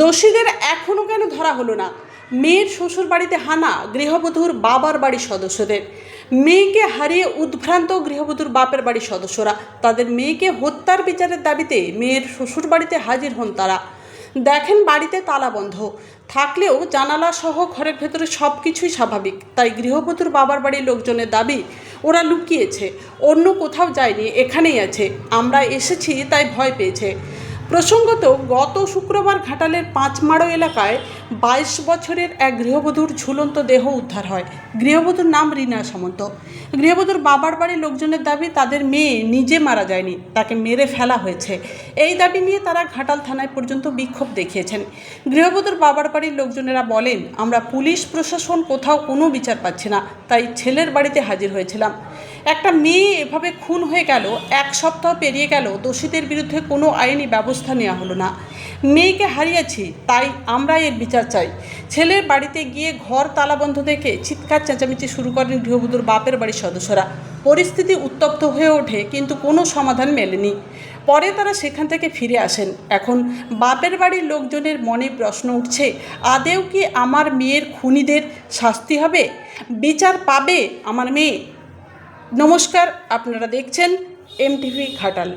দোষীদের এখনও কেন ধরা হলো না? মেয়ের শ্বশুর বাড়িতে হানা গৃহবধূর বাবার বাড়ির সদস্যদের। মেয়েকে হারিয়ে উদ্ভ্রান্ত গৃহবধূর বাপের বাড়ির সদস্যরা। তাদের মেয়েকে হত্যার বিচারের দাবিতে মেয়ের শ্বশুর বাড়িতে হাজির হন তারা। দেখেন বাড়িতে তালা বন্ধ থাকলেও জানালা সহ ঘরের ভেতরে সব কিছুই স্বাভাবিক। তাই গৃহবধূর বাবার বাড়ির লোকজনের দাবি ওরা লুকিয়েছে, অন্য কোথাও যায়নি, এখানেই আছে। আমরা এসেছি তাই ভয় পেয়েছে। প্রসঙ্গত, গত শুক্রবার ঘাটালের পাঁচমারো এলাকায় 22 বছরের এক গৃহবধূর ঝুলন্ত দেহ উদ্ধার হয়। গৃহবধূর নাম রীনা সামন্ত। গৃহবধূর বাবার বাড়ির লোকজনের দাবি তাদের মেয়ে নিজে মারা যায়নি, তাকে মেরে ফেলা হয়েছে। এই দাবি নিয়ে তারা ঘাটাল থানায় পর্যন্ত বিক্ষোভ দেখিয়েছেন। গৃহবধূর বাবার বাড়ির লোকজনেরা বলেন, আমরা পুলিশ প্রশাসন কোথাও কোনো বিচার পাচ্ছি না, তাই ছেলের বাড়িতে হাজির হয়েছিলাম। একটা মেয়ে এভাবে খুন হয়ে গেল, এক সপ্তাহ পেরিয়ে গেল, দোষীদের বিরুদ্ধে কোনো আইনি ব্যবস্থা নেওয়া হলো না। মেয়েকে হারিয়েছি, তাই আমরা এর বিচার চাই। ছেলের বাড়িতে গিয়ে ঘর তালাবন্ধ দেখে চিৎকার চেঁচামেচি শুরু করেন গৃহবধূর বাপের বাড়ির সদস্যরা। পরিস্থিতি উত্তপ্ত হয়ে ওঠে, কিন্তু কোনো সমাধান মেলেনি। পরে তারা সেখান থেকে ফিরে আসেন। এখন বাপের বাড়ির লোকজনের মনে প্রশ্ন উঠছে, আদেও কি আমার মেয়ের খুনিদের শাস্তি হবে? বিচার পাবে আমার মেয়ে? নমস্কার, আপনারা দেখছেন MTV ঘাটাল।